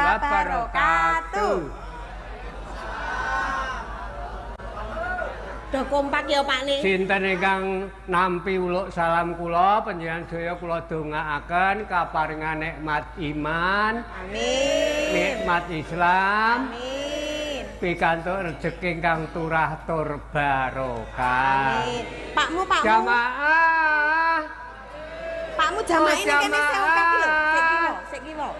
wabarakatuh. Udah kompak ya Pak nih. Sinten ingkang nampi uluk salam kula panjenengan sedaya kula dongaaken kaparingan nikmat iman. Amin. Nikmat Islam. Amin. Pikantuk rejeki ingkang turah tur barokah. Amin. Pakmu. Jamaah. Pakmu jamaah ini kene sik kiwa.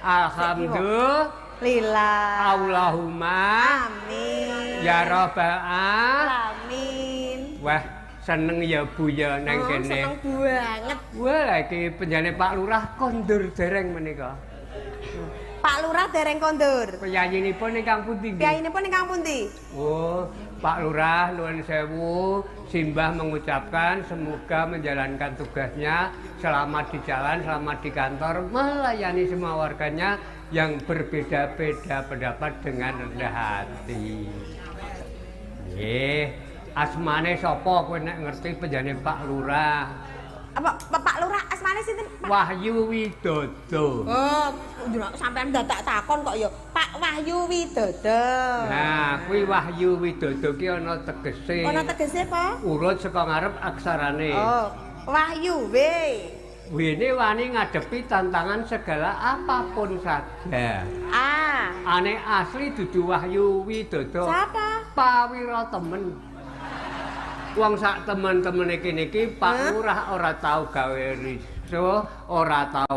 Alhamdulillah. Allahumma. Amin. Ya Rabbal Alamin. Wah, seneng ya Bu ya nang kene. Seneng banget. Wah, iki penjane Pak Lurah kondur dereng menika. Pak Lurah dereng kondur. Piyayinipun ingkang pundi? Piyayinipun ingkang pundi? Oh, Pak Lurah nuwun sewu, simbah mengucapkan semoga menjalankan tugasnya selamat di jalan, selamat di kantor, melayani semua warganya yang berbeda-beda pendapat dengan rendah hati. Asmane sapa kowe nek ngerti penjane Pak Lurah? Apa Pak Lurah asmane sinten? Wahyu Widodo. Oh, sampean dadak takon kok ya. Pak Wahyu Widodo. Nah, kuwi Wahyu Widodo ki ana tegese. Ana tegese apa? Urut saka ngarep aksarane. Oh, Wahyu W. Wene wani ngadepi tantangan segala apapun saja. Ane asli dudu Wahyu Widodo. Siapa? Pawira temen. Wong sak temen-temene kene iki Pak Lurah ora tau gawe riso, ora tau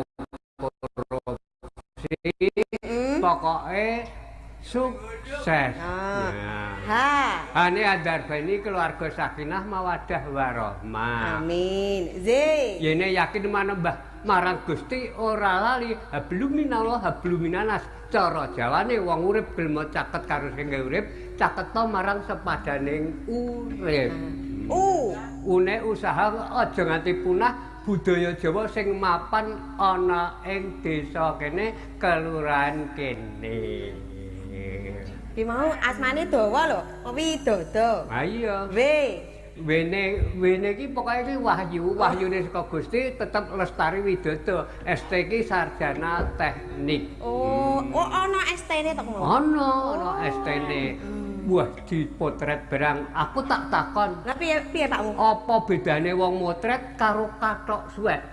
korupsi. Pokoke sukses. Ane Andarbani keluarga sakinah mawaddah warahmah. Amin. Yene yakin manembah marang Gusti ora lali habluminallah habluminanas. Cara Jawane wong urip gelem caket karo sing urip, caketa marang sepadaning urip. Une usaha aja nganti punah budaya Jawa sing mapan ana ing desa kene, kelurahan kene. Ki mau asmane dawa lho, Widodo. Ha iya. Wene iki pokoke iki wahyune saka Gusti tetep Lestari Widodo. ST iki sarjana teknik. Oh, ana ST-ne tok ngono. Ana ST-ne. Wah, dipotret barang. Aku tak takon. Lah piye Pakmu? Apa bedane wong motret karo kathok suwek?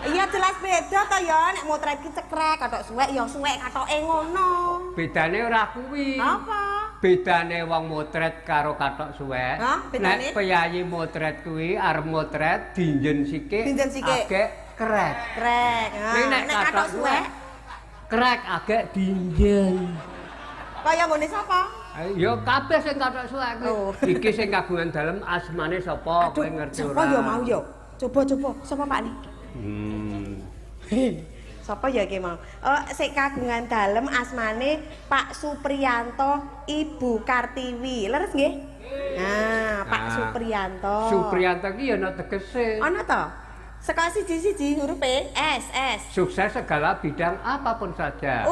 Iya jelas beda to ya, nek motret ki cekrek, kathok suwek ya suwek kathoke ngono. Bedane ora kuwi. Apa? Bedane wong motret karo kathok suwek. Nek peyayi motret kuwi arep motret dinjen sikik. Agek krek. Krek. Nek kathok suwek krek agek dinjen. Kaya ngene sapa? Ya kabeh sing kathok suwek kuwi. Iki sing kagungan dalem asmane sapa kowe ngerti ora? Sapa ya mau ya? Coba sapa Pak nih? Sapa ya iki mau? Sik kagungan dalem asmane Pak Supriyanto Ibu Kartiwi. Leres nggih? Nah, Pak Supriyanto. Supriyanto ki ya ana tegese. Ana to? Saka siji huruf S. Sukses segala bidang apapun saja.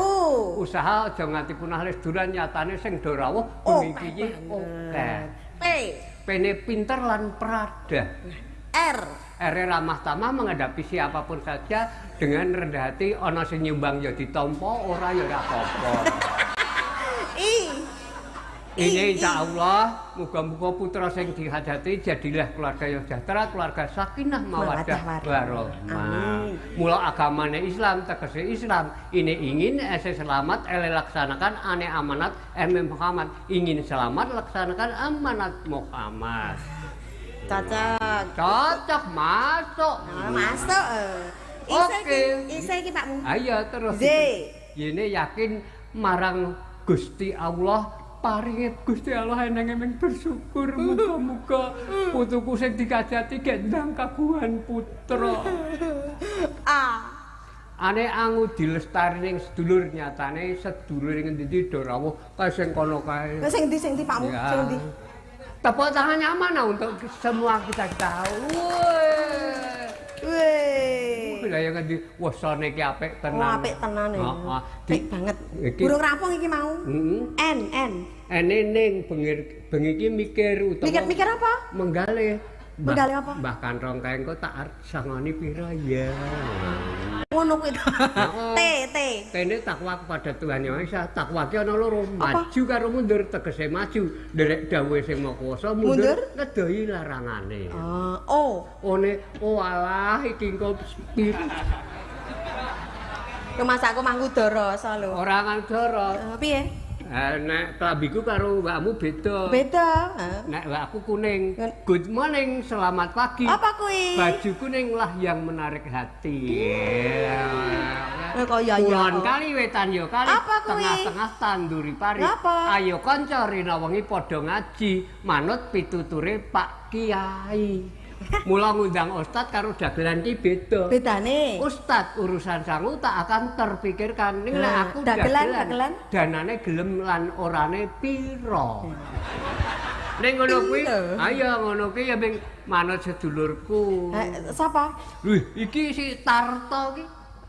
Usaha aja nganti punah lesturan nyatane sing do rawuh bengi iki oke. P-ne pinter lan peradah. R ramah tamah menghadapi siapapun saja dengan rendah hati, ana sing nyumbang ya ditampa, ora ya ora apa-apa. Ini insyaallah muga-muga putra sing dihajati jadilah keluarga yang sejahtera, keluarga sakinah mawaddah warahmah. Mula agamane Islam tegese Islam. Ini ingin selamat laksanakan ane amanat Muhammad. Ingin selamat laksanakan amanat Muhammad. Cocok masuk. Masuk. Oke. Isa iki Pakmu. Ayo terus. Yene yakin marang Gusti Allah. Paringe Gusti Allah eneng bersyukur muga-muga putuku sing dikajati gendang kagungan putra. Ane angudi lestari ning sedulur nyatane sedulur ngendi do rawuh kae sing kono kae. Sing ndi Pakmu? Sing ndi? Tepuk tangannya mana untuk semua kita tahu. Lah ya ngendi wasane iki apik tenan. Apik tenan ya. Apik banget. Burung rampung iki mau. N. Ning bengi iki mikir utawa. Mikir apa? Menggalih. Menggalih apa? Mbah Kanrong kae engko tak sangoni pira ya. Ngono kuwi. T. Kene takwa kepada Tuhan Yang Esa, takwa ki ana loro, maju karo mundur, tegese maju, nderek dawuhe sing Maha Kuwasa, mundur ngedohi larangane. Oh alah iki engko Mas aku mangudara lho. Ora ngandara. Piye? Nek klambiku karo mbakmu beda. Beda. Nek mbakku kuning. Good morning, selamat pagi. Apa kuwi? Baju kuning lah yang menarik hati. Kok ya ya. Kulon kali wetan ya kali. Tengah-tengah tanduri pari. Ayo kanca rina wengi padha ngaji, manut pituture Pak Kiai. Mula ngundang ustad karo dagelan ki beda. Bedane? Ustad urusan sangu tak akan terpikirkan. Ning nek aku dagelan danane gelem lan orane pira. Ning ngono kuwi, ayo ngono kuwi ya ming manut sedulurku. Sapa? Wih, iki si Tarto ki.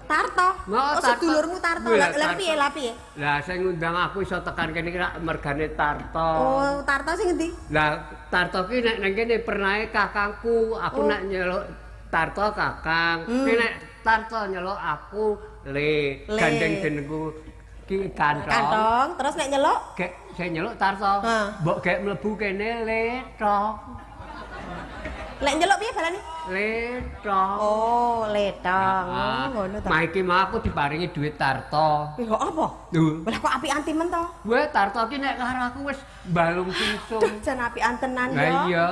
Tarto? Oh, sedulurmu Tarto. Lah piye? Lah sing ngundang aku iso tekan kene iki mergane Tarto. Oh, Tarto sing endi? Lah Tarto ki nek nang kene pernahe kakangku, aku nek nyeluk Tarto kakang. Nek Tarto nyeluk aku Le. Gandeng jenengku ki Kantong. Terus nek nyeluk? Gek sing nyeluk Tarto. Mbok gek mlebu kene Le tok. Lek nyeluk piye balane? Letong. Oh, letong. Ngono ta. Mah iki mah aku diparingi dhuwit Tarto. Kok apa? Lah kok apian timen to? Kowe Tarto ki nek karo aku wis balung kingsung. Jan apian tenan ya. Lah iya.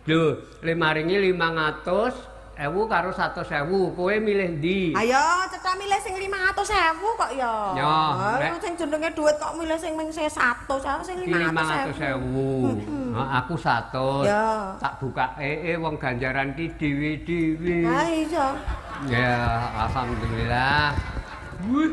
Lho, le maringi 500.000 karo 100.000. Kowe milih ndi? Ayo, cetha milih sing 500.000 kok ya. Ya, sing jenenge dhuwit kok milih sing mung 100, sing 500.000. Aku 100. Ya. Tak bukake wong ganjaran ki dhewe-dhewe. Ha iya. Ya, alhamdulillah. Wih,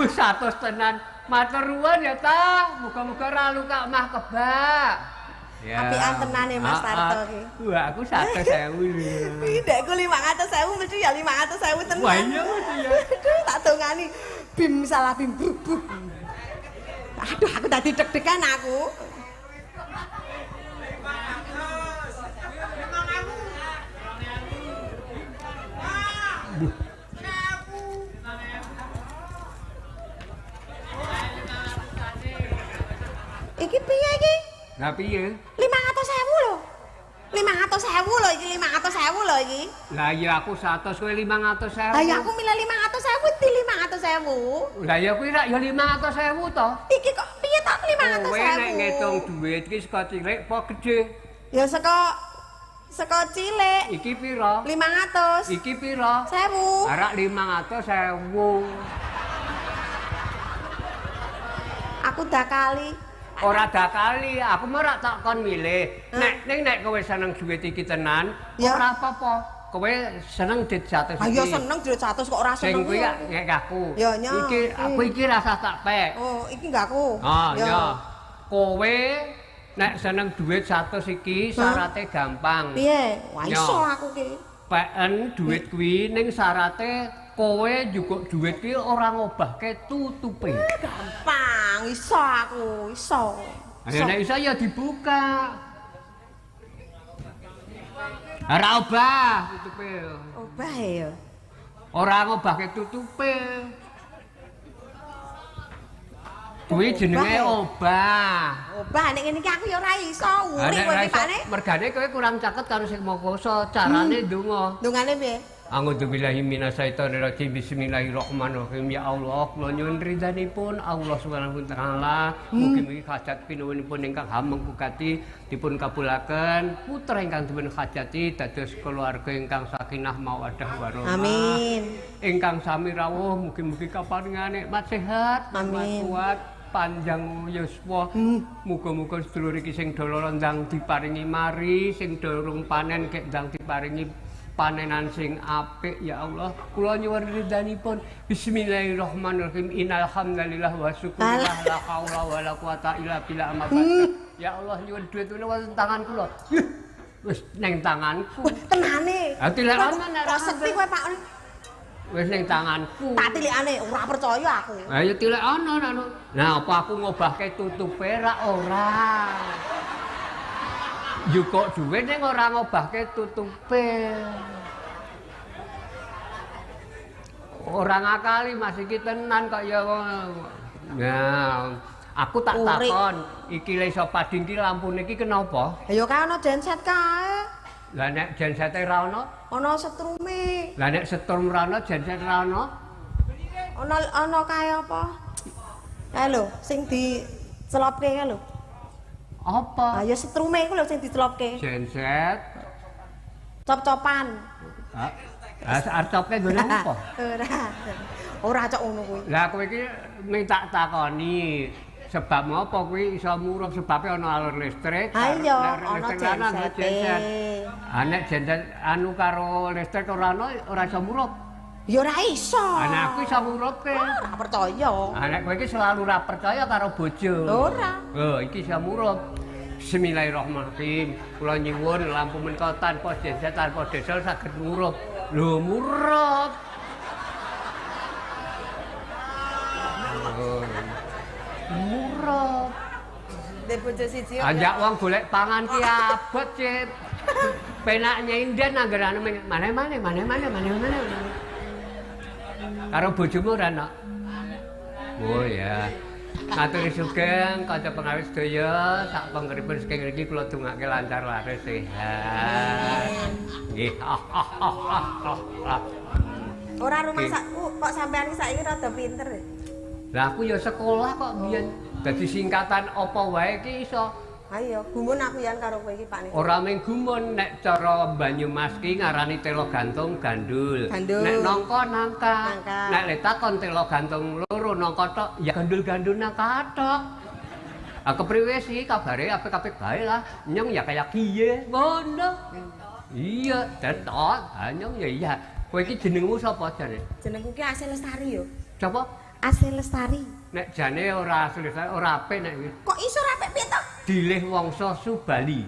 100 tenan. Matur nuwun ya ta. Muga-muga ra luka mah kebak. Ya. Apian tenan ya Mas Tarto ki. Wah, aku 100.000 lho. Ndekku 500.000 mesti ya 500.000 tenan. Wah, iya mesti ya. Aduh, tak dongani. Bim salah bim brubuk. Aduh, aku tadi deg-degan aku. Iki piye iki? Lah piye? 500.000 lho. 500.000 lho iki 500.000 lho iki. Lah iya aku 100 kowe 500.000. Lah ya aku milih 500.000 di 500.000. Lah ya kuwi rak ya 500.000 to. Iki kok piye tak 500.000? Kowe nek ngitung duit iki saka cilik apa gedhe? Ya saka cilik. Iki pira? 500. Iki pira? 1.000. Arak 500.000. Aku dah kali. Ora dakali, aku mah ora tak kon milih. Nek kowe seneng duit iki tenan, ora apa-apa. Kowe seneng dit 100 iki. Ayo seneng duit 100 kok ora seneng. Sing kuwi nek aku. Ya nya. Iki aku iki rasa tak pek. Oh, iki enggak aku. Ya. Kowe nek seneng duit 100 iki syaratnya gampang. Piye? Wah iso aku ki. Peken duit kuwi ning syarate kowe njukuk duit ki ora ngobahke tutupe. Gampang, iso aku, iso. Ayo nek iso ya dibuka. Ora obah tutupe. Obah ya. Ora ngobahke tutupe. Kuwi jenenge obah. Obah nek ngene iki aku ya ora iso. Uri kowe pikane. Mergane kowe kurang caket karo sing Maha Kuwasa. Carane ndonga. Ndongane piye? A'udzubillahi minasyaitonirrajim. Bismillahirrahmanirrahim. Ya Allah, kula nyuwun ridhanipun Allah Subhanahu wa taala. Mugi-mugi hajat pinuwunipun ingkang hameng kugati dipun kabulaken. Putra ingkang dipun hajati dados keluarga ingkang sakinah mawaddah warahmah. Amin. Ingkang sami rawuh mugi-mugi kaparingan nikmat sehat, amin. Kuat panjang yuswa. Muga-muga sedulur iki sing doloro ndang diparingi mari, sing durung panen kek ndang diparingi panenan sing apik ya Allah. Kula nyuwun ridhanipun. Bismillahirrahmanirrahim. Innal hamdalillah wa syukurillah la haula wala quwata illa billah amma ba'd. Ya Allah nyuwun dhuwit wonten tangan kula. Wis ning tanganku. Tenane. Ha tilekane nek Kok sepi kowe Pak. Wis ning tanganku. Tak tilikane ora percaya aku. Ha ya tilekane nek. Nah, apa aku ngobahke tutupe ora. Yukok dhuwit ning ora ngobahke tutupe. ora ngakali Mas iki tenan kok ya. Nah, aku tak takon, iki le iso pading ki lampune iki kenapa? Ya kae ana genset kae. Lah nek gensete ra ono? Ana setrume. Lah nek setrum ra ono, genset ra ono? Ana kae apa? Kae lho, sing dicelopke kae lho. Apa? Ah ya setrume iku lho sing dicelopke. Genset. Cop-copan. Arep copke nggone apa? Ora cok ngono kuwi. Lah kowe iki minta takoni sebab apa kuwi iso murup sebabe ana alur listrik. Ha iya, ana genset. Nek genset anu karo listrik ora ana ora iso murup. Ya ora iso. Nek aku iso murupke. Ora percaya. Nek kowe iki selalu ora percaya karo bojo. Ora. Oh, iki iso murup. Bismillahirrahmanirrahim. Kula nyuwun lampu menika tanpa genset tanpa diesel saged murup. Lho murup. Murup. Ndek bojo siji. Ajak wong golek pangan ki abot, Cip. Penak nyinden anggerane mana-mana. Karo bojomu ora ana. Oh ya. Matur sugeng kanca pengawit sedaya, sak pangripun saking mriki kula dongake lancar laris sehat. Nggih. Ora rumah kok sampean iki saiki rada pinter. Lah aku ya sekolah kok biyen. Dadi singkatan apa wae ki iso. Ha iya, gumun aku yan karo kowe iki Pak Niki. Ora mung gumun nek cara Banyumas ki ngarani telo gantung gandul. Nek nangka nangka. Nek letakon telo gantung loro nangka tok ya gandul-gandul nangka tok. Aku priwe sih kabare apik-apik bae lah. Nyong ya kayak kiye ngono. Iya, tetok. Nyong ya iya. Kowe iki jenengmu sapa jane? Jenengku ki Asih Lestari yo. Sapa? Asih Lestari. Nek jane ora asli ora apik nek iki. Kok iso ora apik piye to? Dilih wangsa Subali.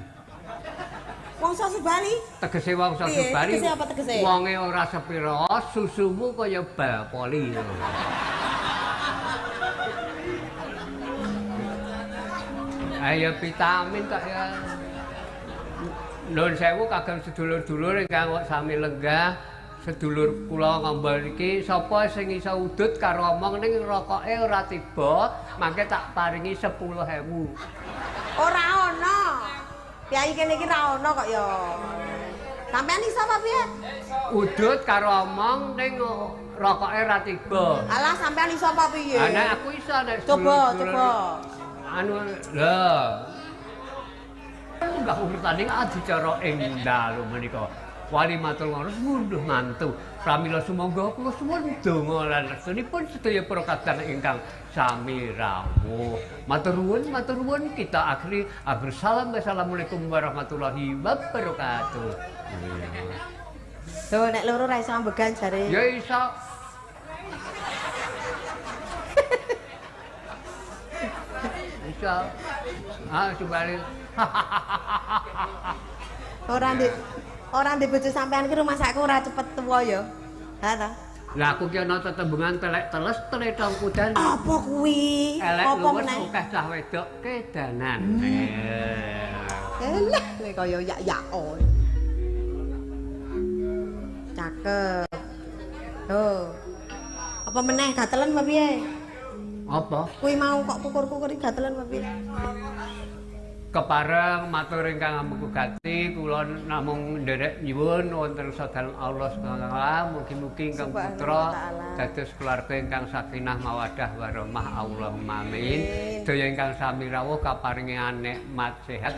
Wangsa Subali? Tegese wangsa Subali. Tegese apa tegese? Wonge ora sepira, susumu kaya bal poli. Ayo vitamin kok ya. Nuwun sewu kagem sedulur-dulur ingkang sami lenggah. Sedulur kula ngombol iki sapa sing iso udut karo omong ning rokoke ora tiba, mangke tak paringi 10.000. Ora ana. Kyai kene iki ra ana kok ya. Sampeyan iso apa piye? Udut karo omong ning rokoke ora tiba. Alah sampeyan iso apa piye? Nek aku iso nek coba. Anu lho. Enggak urutane adicara ing dalu menika. Wali matur nuwun munduh mantu. Pramila sumangga kula suwun donga lan restunipun sedaya para kadang ingkang sami rawuh. Matur nuwun kita akhiri assalamualaikum warahmatullahi wabarakatuh. Tuh nek loro ra iso ambegan jare. Ya iso. Iso. Subali. Ora ndek bojo sampean ki rumah sakku ora cepet tuwa ya. Ha ta? Lah aku ki ana tetembungan telek teles teletong kudan. Apa kuwi? Apa meneh? Akeh cah wedok kedanan. Elah, nek kaya yak-yakon. Cakep. Oh. Apa meneh gatelen apa piye? Apa? Kuwi mau kok kukur-kukur iki gatelen apa piye? Kepareng matur ingkang amukugati kula namung nderek nyuwun wonten sadalem Allah Subhanahu wa mugi-mugi ingkang putra dados keluarga ingkang sakinah mawaddah warahmah Allahumma amin. Sedaya ingkang sami rawuh kaparingi nikmat sehat.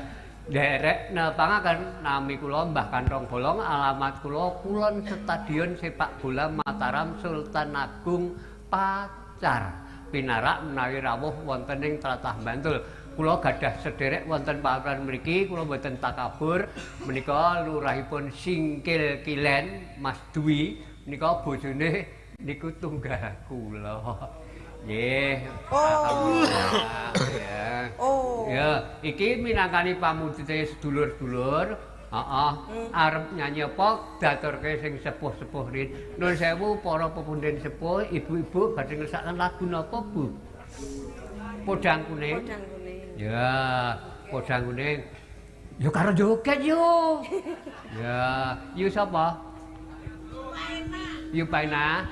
Nderek nepangaken nami kula Mbah Kantong Bolong, alamat kula Kulon Stadion Sepak Bola Mataram Sultan Agung Pacar. Pinarak menawi rawuh wonten ing tlatah Bantul. Kula gadah sederek wonten papan mriki, kula mboten takabur. Menika lurahipun Singkil Kilen Mas Dwi, menika bojone niku tunggal kula. Nggih. Oh. Ya, iki minangkani pamujute sedulur-dulur. Heeh. Arep nyanyi apa daturke sing sepuh-sepuh rin. Nuwun sewu para pepunden sepuh, ibu-ibu badhe ngersakaken lagu napa, Bu? Podang Kuning. Ya, podang kuning. Yo karo joget yo. Ya, yu sapa? Yu Paina.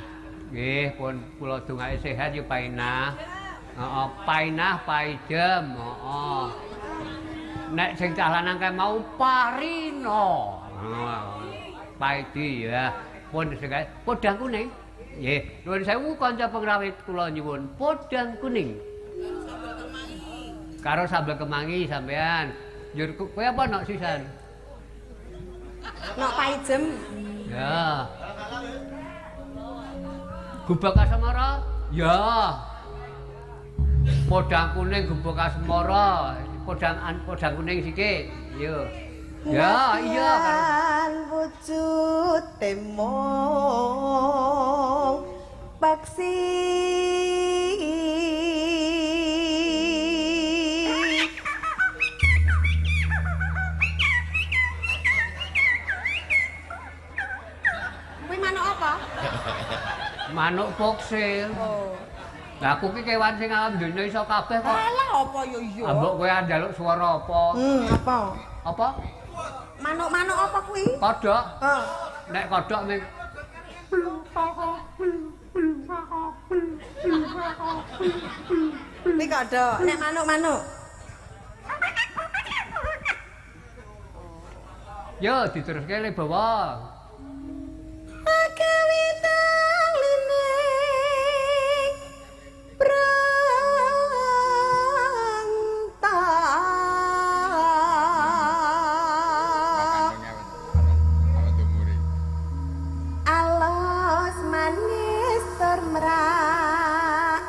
Nggih, pun kula dongake sehat ya painah. Heeh, painah paijem, heeh. Nek sing cah lanang kae mau parino. Paidi ya. Pun segae podang kuning. Nggih, nuwun sewu kanca pengrawit kula nyuwun podang kuning. Karo sambel kemangi sampean. Njur kowe apa nok sisan? Nok paijem. Ya. Gubuk asmara? Ya. Podang kuning gubuk asmara. Podang kuning sikit. Yo. Ya, iya kan wujud temong paksi kuwi manuk apa? manuk poksil. Oh. Lah aku ki kewan sing alam donya iso kabeh kok. Alah apa yo yo? Ambok kowe njaluk swara apa? Apa? Apa? Manuk-manuk apa kuwi? Kodhok. Heeh. Nek kodhok ming Kuwi kodhok. Nek manuk-manuk. yo diteruske le bawa. Kawitang lining prantah alos manis tur mraati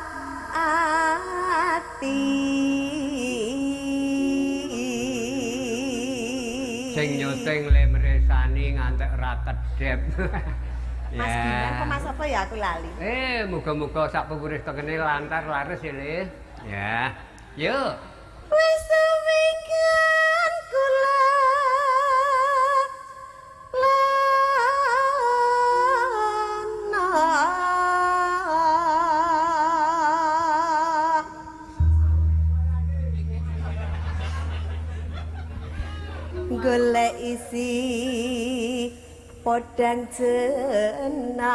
Sing nyuting le mresani ngantek ra kedhep. Mas Gilang kok Mas apa ya aku lali. Muga-muga sak pepuris tekene lantar laris ya, Le. Ya. Yuk. Wis suwikan kula lana golek isi podang jenar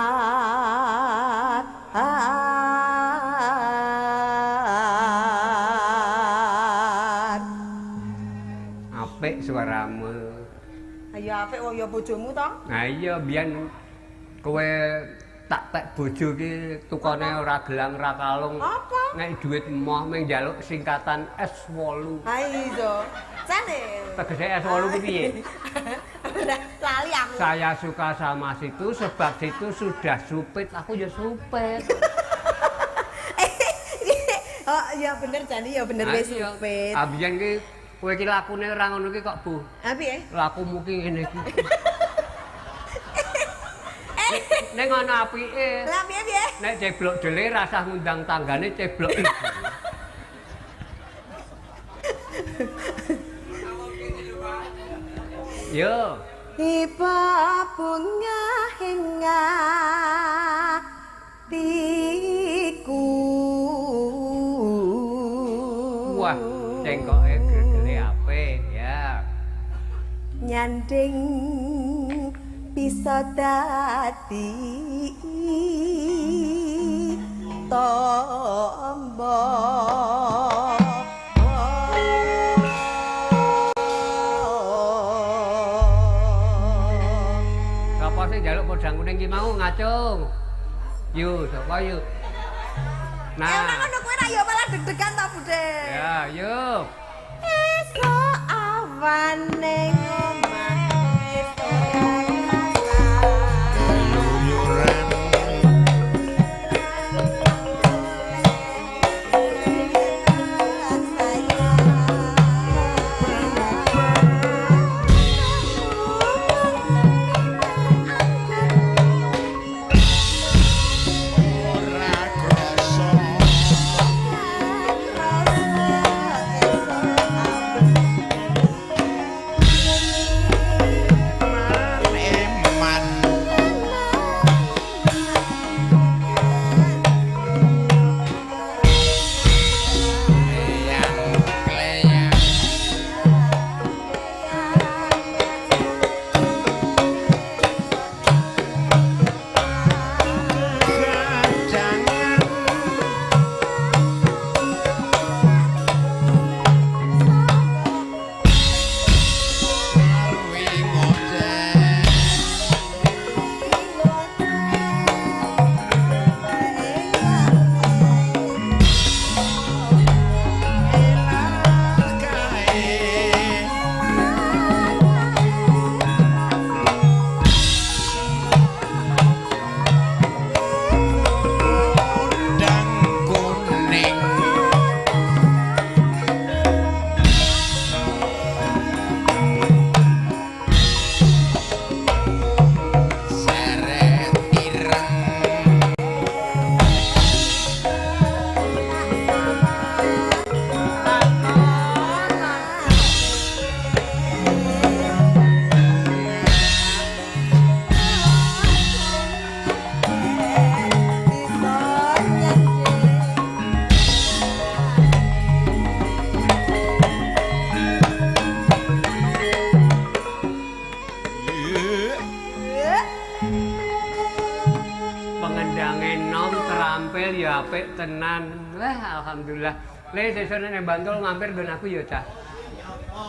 Apik suaramu. ayo apik wong ya bojomu to. Nah iya biyen kowe tak bojo ki tukane ora gelang ora kalung. Apa? Nek dhuwit emoh mung njaluk singkatan S8. Ha iya. Jane. Tegese S8 ku piye? Lali aku. Saya suka sama situ sebab situ sudah supit, aku ya supit. Oh iya bener Jani ya bener wis supit. Abiyen ki kowe ki lakune ora ngono ki kok, Bu. Ha piye? Lakumu ki ngene iki. Ning ana apike. Lah piye? Nek ceblok dele rasah ngundang tanggane ceblok ibu. Yo. Tiba bunga hingga tiku. Wah, cengkoke gregele apik ya. Nyanding bisa dadi tombo. Sapa sing njaluk podang kuning ki mau ngacung? Yo, sapa yo? Nah, ngono kowe ra yo malah deg-degan ta, Bude? Ya, yuk. Esok awan ning omah wis apik tenan. Wah, alhamdulillah. Le sesuk nek Bantul mampir nggon aku ya, Cah.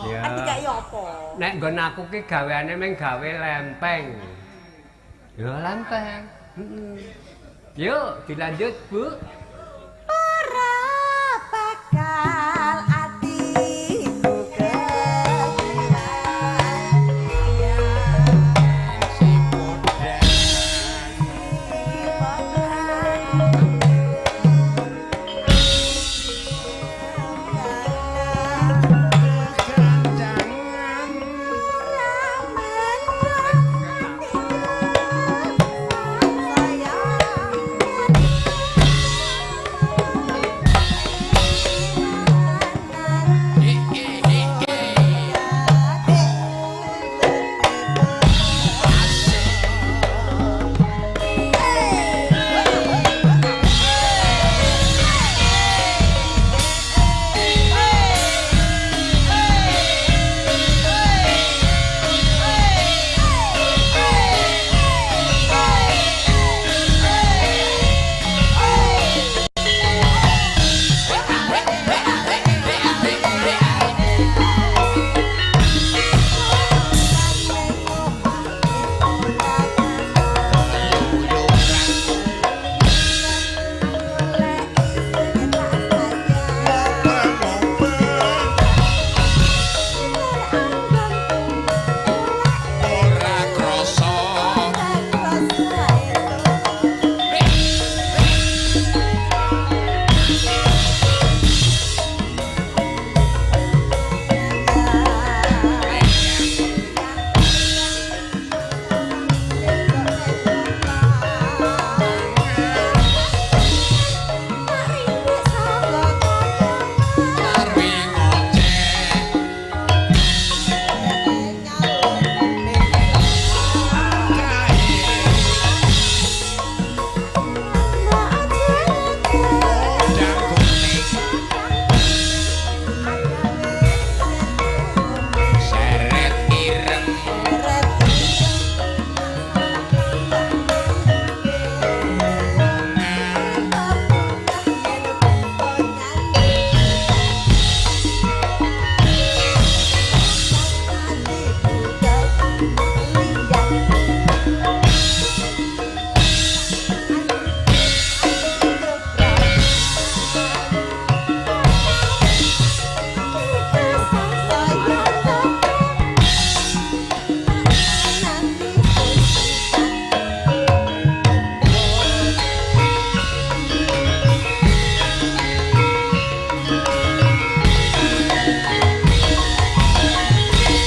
Ya. Dikai apa? Nek nggon aku ki gaweane mung gawe lempeng. Ya lempeng. Heeh. Yuk, dilanjut, Bu.